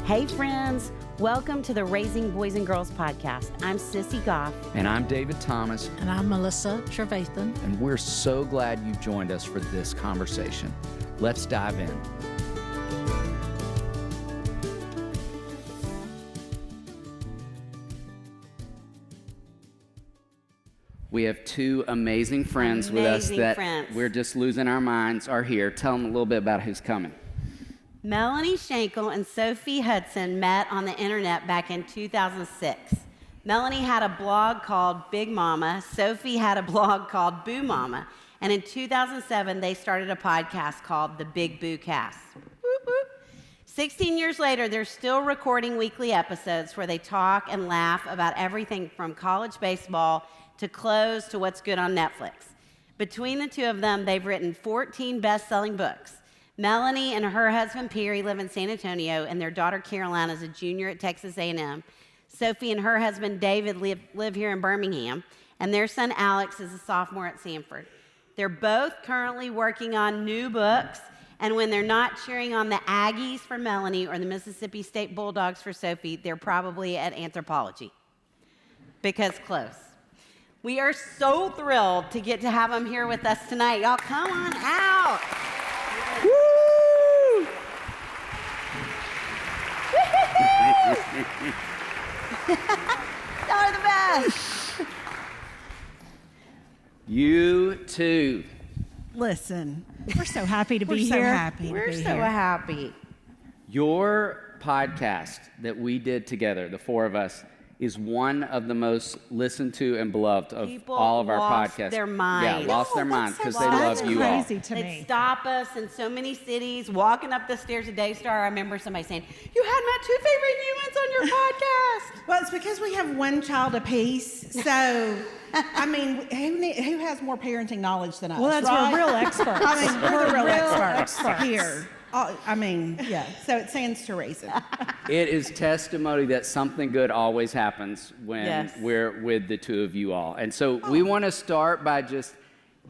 Hey friends, welcome to the Raising Boys and Girls podcast. I'm Sissy Goff. And I'm David Thomas. And I'm Melissa Trevathan. And we're so glad you joined us for this conversation. Let's dive in. We have two amazing friends with us that we're just losing our minds are here. Tell them a little bit about who's coming. Melanie Shankle and Sophie Hudson met on the internet back in 2006. Melanie had a blog called Big Mama. Sophie had a blog called Boo Mama. And in 2007, they started a podcast called The Big Boo Cast. 16 years later, they're still recording weekly episodes where they talk and laugh about everything from college baseball to clothes to what's good on Netflix. Between the two of them, they've written 14 best-selling books. Melanie and her husband, Perry, live in San Antonio, and their daughter, Caroline, is a junior at Texas A&M. Sophie and her husband, David, live here in Birmingham, and their son, Alex, is a sophomore at Samford. They're both currently working on new books, and when they're not cheering on the Aggies for Melanie or the Mississippi State Bulldogs for Sophie, they're probably at anthropology, because close. We are so thrilled to get to have them here with us tonight. Y'all come on out. Woo! Y'all are the best. You too. Listen, we're so happy to be here. We're so happy. Your podcast that we did together, the four of us, is one of the most listened to and beloved of all of our podcasts. People lost their mind. Yeah, lost their mind because they love you all. That's crazy to me. They stop us in so many cities, walking up the stairs at Daystar. I remember somebody saying, "You had my two favorite humans on your podcast." Well, it's because we have one child apiece. So, I mean, who has more parenting knowledge than us? Well, that's right? we're real experts. I mean, we're the real experts here. here. I mean, yeah. So it stands to reason. It is testimony that something good always happens when Yes. we're with the two of you all. And so we want to start by just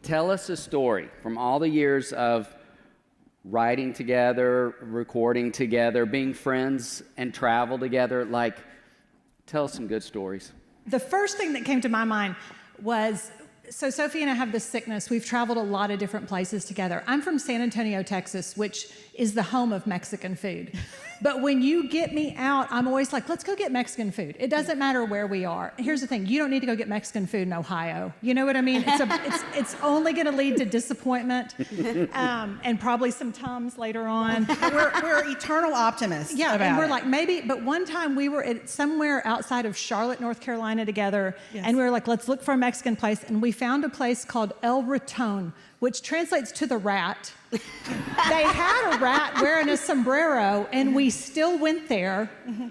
tell us a story from all the years of writing together, recording together, being friends and travel together. Like, tell us some good stories. The first thing that came to my mind was, so Sophie and I have this sickness. We've traveled a lot of different places together. I'm from San Antonio, Texas, which is the home of Mexican food. But when you get me out, I'm always like, let's go get Mexican food. It doesn't matter where we are. Here's the thing. You don't need to go get Mexican food in Ohio. You know what I mean? It's only going to lead to disappointment and probably some Tums later on. We're eternal optimists. Yeah, about and we're it. like, maybe, but one time we were at somewhere outside of Charlotte, North Carolina together, and we were like, let's look for a Mexican place, and we found a place called El Raton, which translates to the rat. They had a rat wearing a sombrero, and we still went there.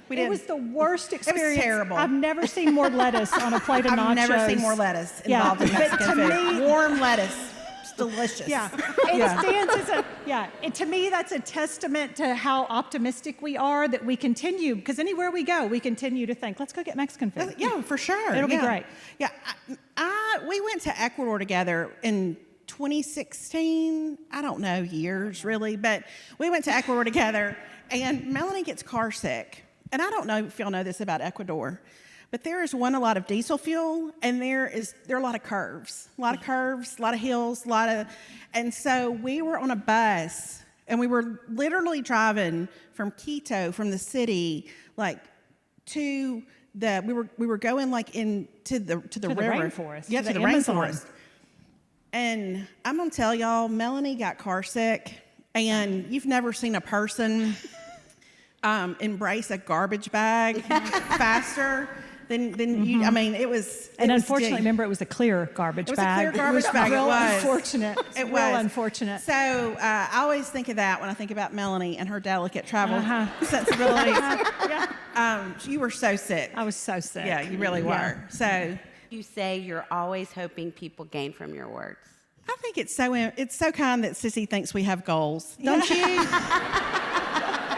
We did. It was the worst experience. It was terrible. I've never seen more lettuce on a plate of nachos. I've never seen more lettuce involved in Mexican but to food. me, warm lettuce. It's delicious. Yeah, it stands as to me, that's a testament to how optimistic we are that we continue, because anywhere we go, we continue to think, let's go get Mexican food. Yeah, for sure. It'll be great. Yeah, we went to Ecuador together in 2016. I don't know years really, but we went to Ecuador together, and Melanie gets car sick. And I don't know if y'all know this about Ecuador, but there is a lot of diesel fuel, and there are a lot of curves, a lot of hills, and so we were on a bus, and we were literally driving from Quito, from the city, like to we were going like into the river, rainforest, yeah, to to the Amazon. rainforest. And I'm gonna tell y'all, Melanie got car sick, and you've never seen a person embrace a garbage bag faster than you. I mean, it was. And unfortunately, remember, it was a clear garbage bag. It was a clear garbage bag. Real It was unfortunate. It real was unfortunate. So I always think of that when I think about Melanie and her delicate travel sensibilities. You were so sick. I was so sick. Yeah, you really were. So. You say you're always hoping people gain from your words. I think it's so kind that Sissy thinks we have goals, don't you?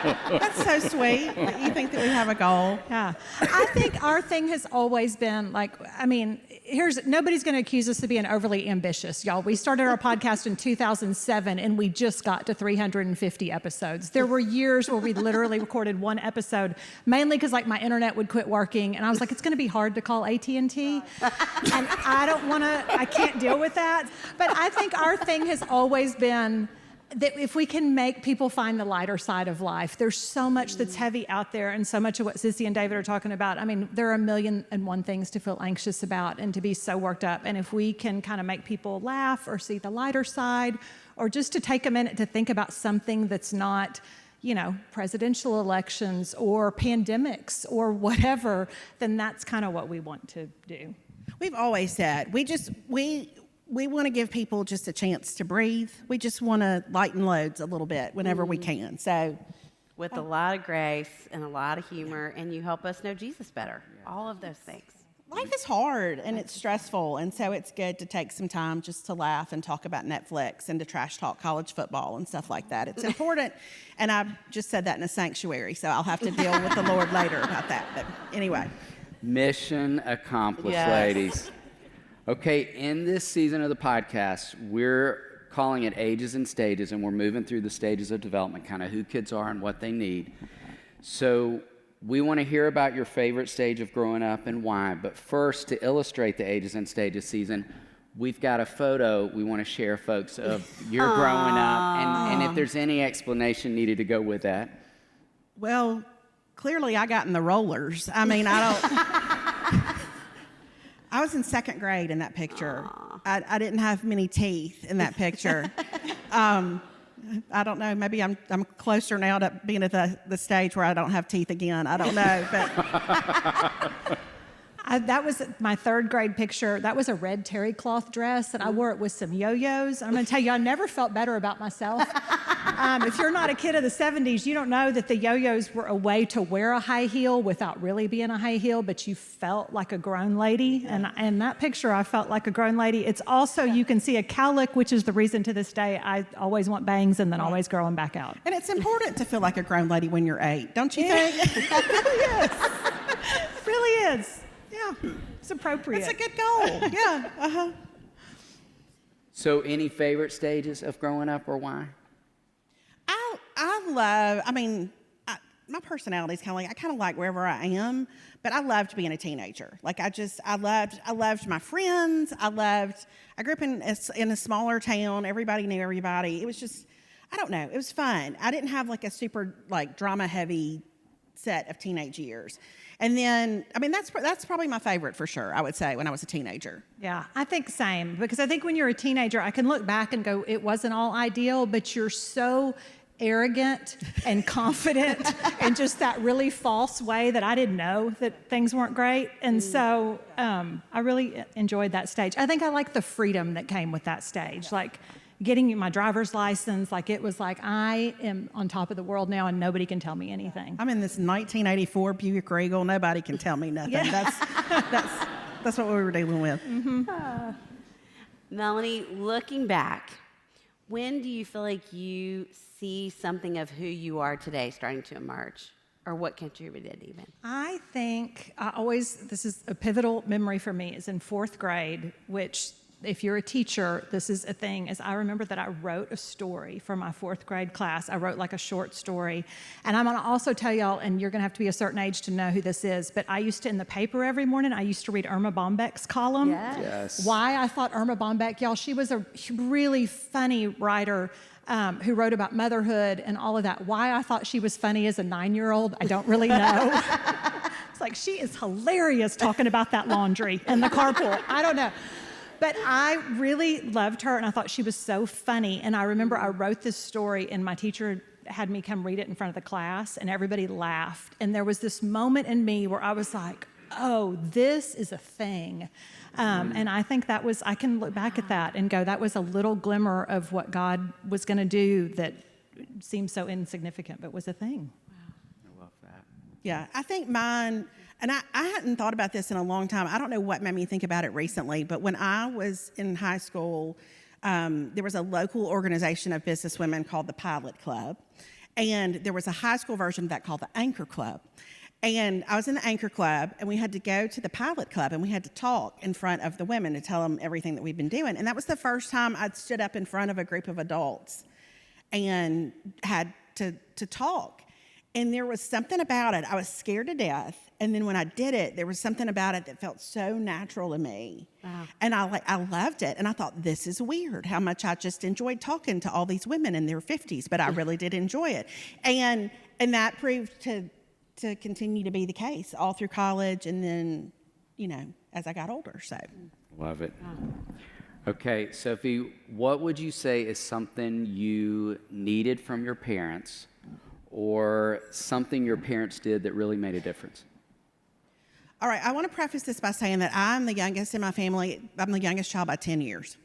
That's so sweet. You think that we have a goal. Yeah. I think our thing has always been like, I mean, nobody's going to accuse us of being overly ambitious, y'all. We started our podcast in 2007 and we just got to 350 episodes. There were years where we literally recorded one episode, mainly because like my internet would quit working and I was like, it's going to be hard to call AT&T and I can't deal with that. But I think our thing has always been that if we can make people find the lighter side of life, there's so much that's heavy out there and so much of what Sissy and David are talking about. I mean, there are 1,000,001 things to feel anxious about and to be so worked up. And if we can kind of make people laugh or see the lighter side or just to take a minute to think about something that's not, you know, presidential elections or pandemics or whatever, then that's kind of what we want to do. We've always said, we want to give people just a chance to breathe. We just want to lighten loads a little bit whenever we can. So, With a lot of grace and a lot of humor, and you help us know Jesus better. All of those things. life is hard and it's stressful, and so it's good to take some time just to laugh and talk about Netflix and to trash talk college football and stuff like that. It's important, and I just said that in a sanctuary, so I'll have to deal with the Lord later about that. But anyway. Mission accomplished, Yes. ladies. Okay, in this season of the podcast, we're calling it Ages and Stages, and we're moving through the stages of development, kind of who kids are and what they need. So we want to hear about your favorite stage of growing up and why. But first, to illustrate the Ages and Stages season, we've got a photo we want to share, folks, of your growing up, and if there's any explanation needed to go with that. Well, clearly I got in the rollers. I mean, I was in second grade in that picture. I didn't have many teeth in that picture. I don't know. Maybe I'm closer now to being at the stage where I don't have teeth again. I don't know, but. That was my third grade picture. That was a red terry cloth dress, and I wore it with some yo-yos. I'm going to tell you, I never felt better about myself. If you're not a kid of the 70s, you don't know that the yo-yos were a way to wear a high heel without really being a high heel, but you felt like a grown lady. And in that picture, I felt like a grown lady. It's also, you can see a cowlick, which is the reason to this day I always want bangs and then always grow them back out. And it's important to feel like a grown lady when you're 8, don't you think? It really is. It really is. Yeah, it's appropriate. It's a good goal. Yeah. Uh-huh. So any favorite stages of growing up or why? My personality is kind of like, I kind of like wherever I am, but I loved being a teenager. Like I loved my friends. I grew up in a smaller town. Everybody knew everybody. It was just, I don't know. It was fun. I didn't have like a super like drama heavy set of teenage years. And then, that's probably my favorite for sure, I would say, when I was a teenager. Yeah, I think same. Because I think when you're a teenager, I can look back and go, it wasn't all ideal, but you're so arrogant and confident in just that really false way that I didn't know that things weren't great. And so I really enjoyed that stage. I think I like the freedom that came with that stage. Like getting my driver's license, like it was like, I am on top of the world now and nobody can tell me anything. I'm in this 1984 Buick Regal. Nobody can tell me nothing. Yeah. That's what we were dealing with. Mm-hmm. Melanie, looking back, when do you feel like you see something of who you are today starting to emerge? Or what contributed even? I think this is a pivotal memory for me, is in fourth grade, which if you're a teacher, this is a thing, is I remember that I wrote a story for my fourth grade class. I wrote like a short story. And I'm gonna also tell y'all, and you're gonna have to be a certain age to know who this is, but I used to, in the paper every morning, I used to read Irma Bombeck's column. Yes. Why I thought Irma Bombeck, y'all, she was a really funny writer who wrote about motherhood and all of that. Why I thought she was funny as a 9-year-old, I don't really know. It's like, she is hilarious talking about that laundry and the carpool. I don't know. But I really loved her, and I thought she was so funny. And I remember I wrote this story, and my teacher had me come read it in front of the class, and everybody laughed. And there was this moment in me where I was like, oh, this is a thing. And I think I can look back at that and go, that was a little glimmer of what God was going to do that seemed so insignificant, but was a thing. I love that. Yeah, I think mine, and I hadn't thought about this in a long time. I don't know what made me think about it recently, but when I was in high school, there was a local organization of businesswomen called the Pilot Club. And there was a high school version of that called the Anchor Club. And I was in the Anchor Club, and we had to go to the Pilot Club, and we had to talk in front of the women to tell them everything that we'd been doing. And that was the first time I'd stood up in front of a group of adults and had to talk. And there was something about it. I was scared to death. And then when I did it, there was something about it that felt so natural to me. Wow. And I loved it. And I thought, this is weird how much I just enjoyed talking to all these women in their 50s, but I really did enjoy it. And that proved to continue to be the case all through college and then, as I got older. So Love it. Okay, Sophie, what would you say is something you needed from your parents or something your parents did that really made a difference? All right, I want to preface this by saying that I'm the youngest in my family. I'm the youngest child by 10 years.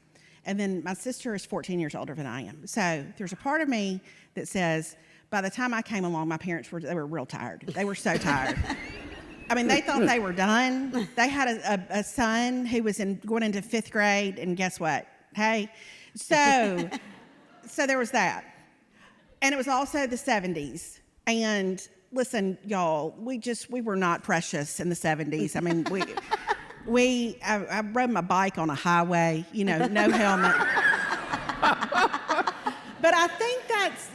And then my sister is 14 years older than I am. So there's a part of me that says, by the time I came along, my parents were real tired. They were so tired. I mean, they thought they were done. They had a son who was going into 5th grade, and guess what? Hey, so there was that. And it was also the 70s. And listen, y'all, we were not precious in the 70s. I mean, I rode my bike on a highway, no helmet. But I think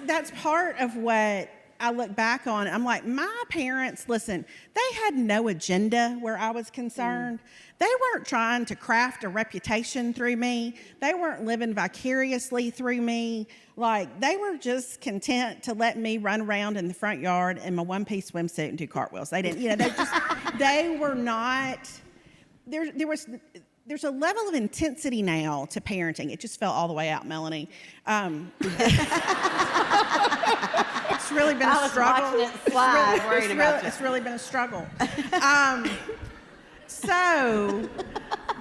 that's part of what I look back on. I'm like, my parents, listen, they had no agenda where I was concerned. They weren't trying to craft a reputation through me. They weren't living vicariously through me. Like, they were just content to let me run around in the front yard in my one-piece swimsuit and do cartwheels. They didn't, they were not, there's a level of intensity now to parenting. It just fell all the way out, Melanie. It's really been a struggle. It's really been a struggle. So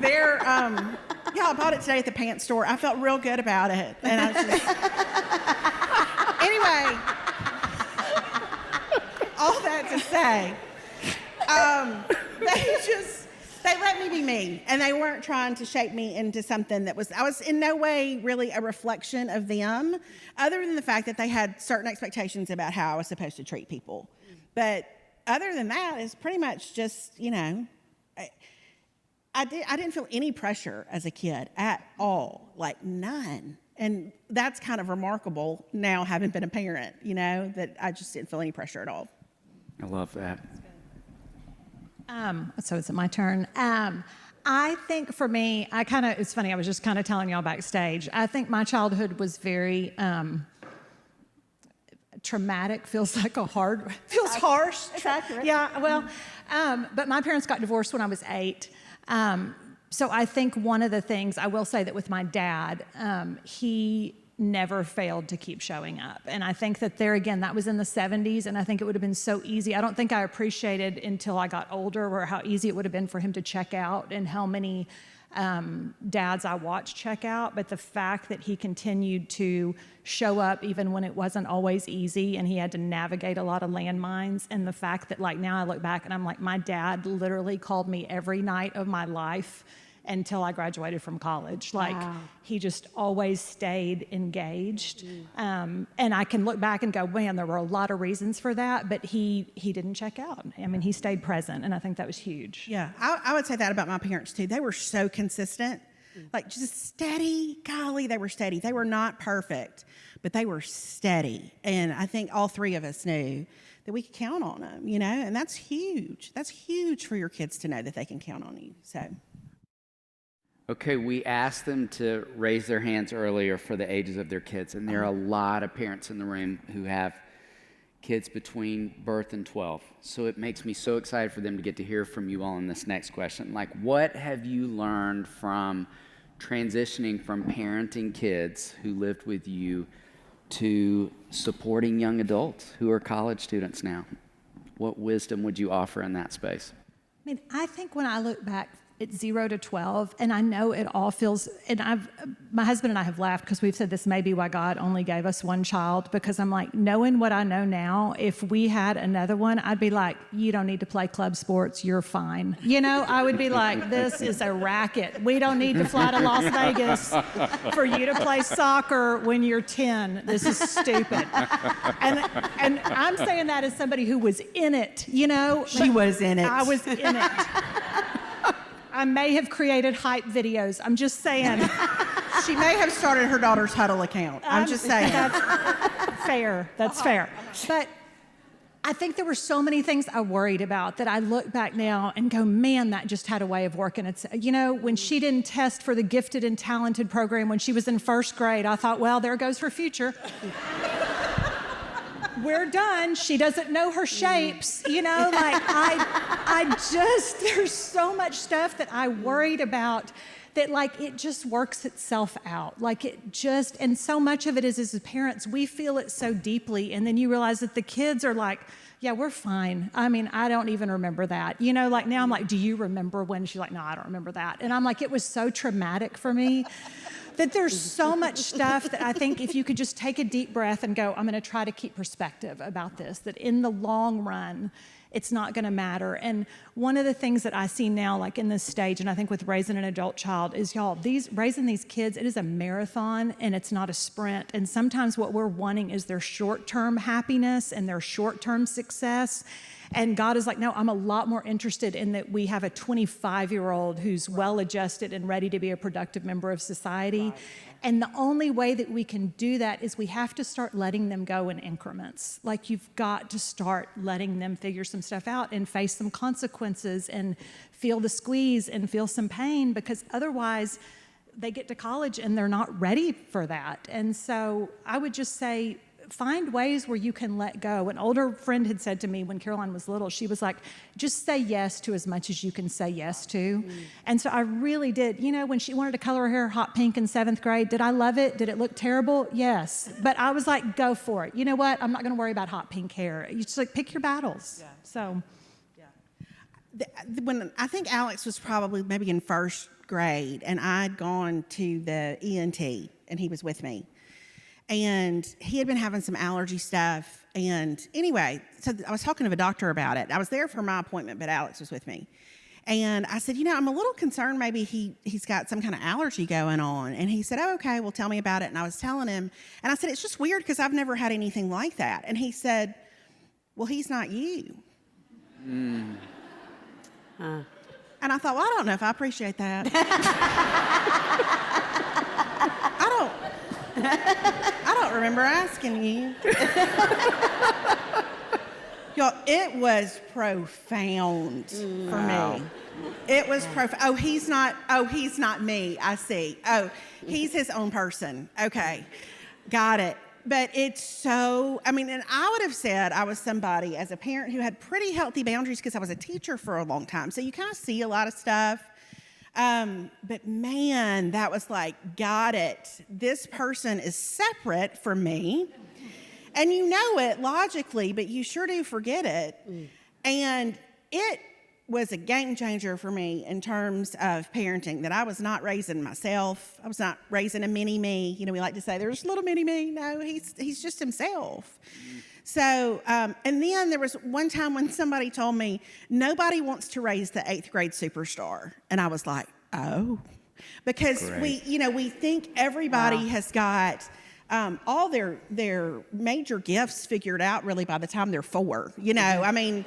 there, I bought it today at the pants store. I felt real good about it, and I just anyway. All that to say, they let me be me, and they weren't trying to shape me into something I was in no way really a reflection of them, other than the fact that they had certain expectations about how I was supposed to treat people. But other than that, it's pretty much just, I didn't feel any pressure as a kid at all, like none. And that's kind of remarkable now, having been a parent, that I just didn't feel any pressure at all. I love that. So is it my turn? I think for me, it's funny, I was just kind of telling y'all backstage, I think my childhood was very traumatic, feels harsh. It's accurate. Yeah, well, but my parents got divorced when I was 8. So I think one of the things, I will say that with my dad, he never failed to keep showing up. And I think that there again, that was in the 70s, and I think it would have been so easy. I don't think I appreciated until I got older or how easy it would have been for him to check out and how many dads I watched check out. But the fact that he continued to show up even when it wasn't always easy and he had to navigate a lot of landmines, and the fact that now I look back and I'm like, my dad literally called me every night of my life until I graduated from college. Wow. He just always stayed engaged. And I can look back and go, man, there were a lot of reasons for that, but he didn't check out. I mean, he stayed present, and I think that was huge. Yeah, I would say that about my parents too. They were so consistent, just steady. Golly, they were steady. They were not perfect, but they were steady. And I think all three of us knew that we could count on them, and that's huge. That's huge for your kids to know that they can count on you, so. Okay, we asked them to raise their hands earlier for the ages of their kids, and there are a lot of parents in the room who have kids between birth and 12. So it makes me so excited for them to get to hear from you all in this next question. What have you learned from transitioning from parenting kids who lived with you to supporting young adults who are college students now? What wisdom would you offer in that space? I mean, I think when I look back It's 0 to 12, and I know it all feels, and my husband and I have laughed because we've said this may be why God only gave us one child, because I'm like, knowing what I know now, if we had another one, I'd be like, you don't need to play club sports, you're fine. You know, I would be like, this is a racket. We don't need to fly to Las Vegas for you to play soccer when you're 10. This is stupid. And I'm saying that as somebody who was in it, you know. She was in it. I was in it. I may have created hype videos. I'm just saying. She may have started her daughter's Huddle account. I'm just saying. That's fair. That's fair. But I think there were so many things I worried about that I look back now and go, man, that just had a way of working. It's, you know, when she didn't test for the gifted and talented program when she was in first grade, I thought, well, there goes her future. We're done. She doesn't know her shapes, you know, like I just, there's so much stuff that I worried about that like it just works itself out. Like it just, and so much of it is as parents, we feel it so deeply. And then you realize that the kids are like, yeah, we're fine. I mean, I don't even remember that. You know, like now I'm like, do you remember when? She's like, no, I don't remember that. And I'm like, it was so traumatic for me. That there's so much stuff that I think if you could just take a deep breath and go, I'm going to try to keep perspective about this, that in the long run, it's not going to matter. And one of the things that I see now, like in this stage, and I think with raising an adult child, is y'all, raising these kids, it is a marathon and it's not a sprint. And sometimes what we're wanting is their short-term happiness and their short-term success. And God is like, no, I'm a lot more interested in that we have a 25-year-old who's well-adjusted and ready to be a productive member of society. Right. And the only way that we can do that is we have to start letting them go in increments. Like you've got to start letting them figure some stuff out and face some consequences and feel the squeeze and feel some pain, because otherwise they get to college and they're not ready for that. And so I would just say, find ways where you can let go. An older friend had said to me when Caroline was little, she was like, just say yes to as much as you can say yes to. And so I really did. You know, when she wanted to color her hair hot pink in 7th grade, did I love it? Did it look terrible? Yes. But I was like, go for it. You know what? I'm not going to worry about hot pink hair. You just like pick your battles. Yeah. So. Yeah. When I think Alex was probably maybe in first grade, and I'd gone to the ENT, and he was with me. And he had been having some allergy stuff. And anyway, so I was talking to the doctor about it. I was there for my appointment, but Alex was with me. And I said, you know, I'm a little concerned maybe he's got some kind of allergy going on. And he said, oh, okay, well, tell me about it. And I was telling him, and I said, it's just weird because I've never had anything like that. And he said, well, he's not you. And I thought, well, I don't know if I appreciate that. I don't remember asking you. Y'all, it was profound for me. It was profound. Oh, he's not me. I see. Oh, he's his own person. Okay, got it. But it's so, I mean, and I would have said I was somebody as a parent who had pretty healthy boundaries because I was a teacher for a long time. So you kind of see a lot of stuff. But man, that was like, got it. This person is separate from me. And you know it logically, but you sure do forget it. And it was a game changer for me in terms of parenting, that I was not raising myself. I was not raising a mini me. You know, we like to say there's little mini me. No, he's just himself. So, and then there was one time when somebody told me, nobody wants to raise the 8th grade superstar. And I was like, oh, because we think everybody has got all their major gifts figured out really by the time they're 4. You know, I mean,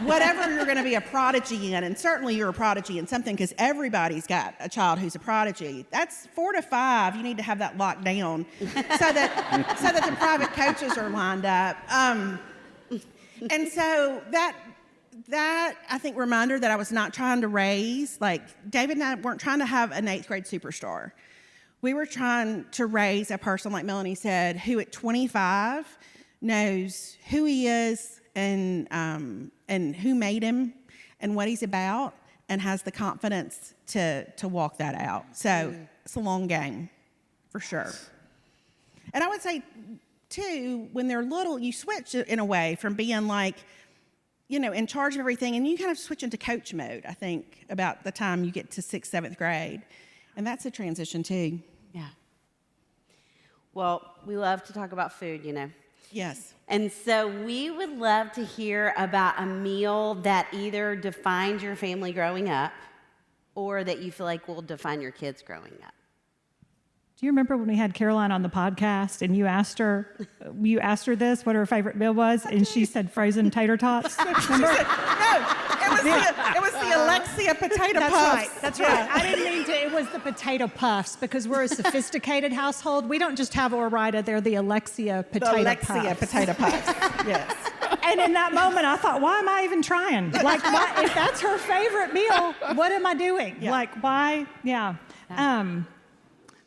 whatever you're going to be a prodigy in, and certainly you're a prodigy in something because everybody's got a child who's a prodigy. That's 4 to 5. You need to have that locked down so that the private coaches are lined up. And so that I think reminder that I was not trying to raise, like David and I weren't trying to have an 8th grade superstar. We were trying to raise a person, like Melanie said, who at 25 knows who he is and who made him and what he's about, and has the confidence to walk that out. So it's a long game, for sure. And I would say, too, when they're little, you switch in a way from being like, in charge of everything, and you kind of switch into coach mode, I think, about the time you get to 6th, 7th grade. And that's a transition too. Yeah. Well, we love to talk about food, Yes. And so we would love to hear about a meal that either defined your family growing up or that you feel like will define your kids growing up. Do you remember when we had Caroline on the podcast and you asked her this, what her favorite meal was, and she said frozen tater tots? Remember? It was the Alexia potato puffs. That's right. I didn't mean to. It was the potato puffs because we're a sophisticated household. We don't just have Orida; they're the Alexia potato puffs. Yes. And in that moment, I thought, why am I even trying? Like, why, if that's her favorite meal, what am I doing? Yeah. Like, why? Yeah.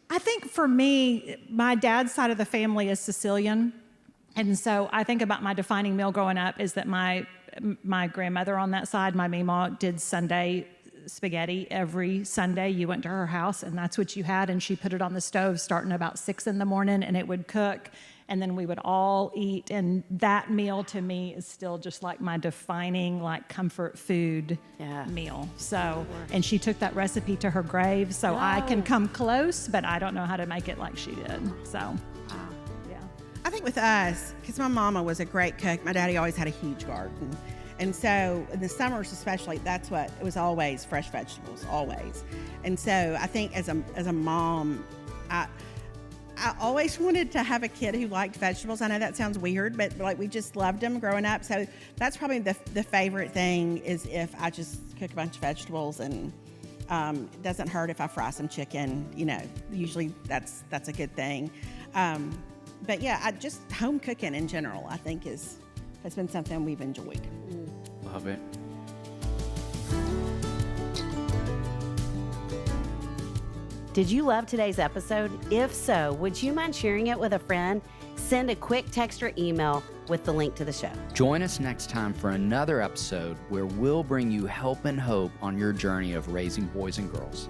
I think for me, my dad's side of the family is Sicilian. And so I think about my defining meal growing up is that my grandmother on that side, my Mima, did Sunday spaghetti every Sunday. You went to her house and that's what you had. And she put it on the stove starting about 6 in the morning and it would cook. And then we would all eat. And that meal to me is still just like my defining like comfort food meal. So, and she took that recipe to her grave. So I can come close, but I don't know how to make it like she did. So, yeah. I think with us, because my mama was a great cook, my daddy always had a huge garden. And so in the summers especially, it was always fresh vegetables, always. And so I think as a mom, I always wanted to have a kid who liked vegetables. I know that sounds weird, but like we just loved them growing up. So that's probably the favorite thing is if I just cook a bunch of vegetables and it doesn't hurt if I fry some chicken. Usually that's a good thing. But yeah, just home cooking in general, I think has been something we've enjoyed. Love it. Did you love today's episode? If so, would you mind sharing it with a friend? Send a quick text or email with the link to the show. Join us next time for another episode where we'll bring you help and hope on your journey of raising boys and girls.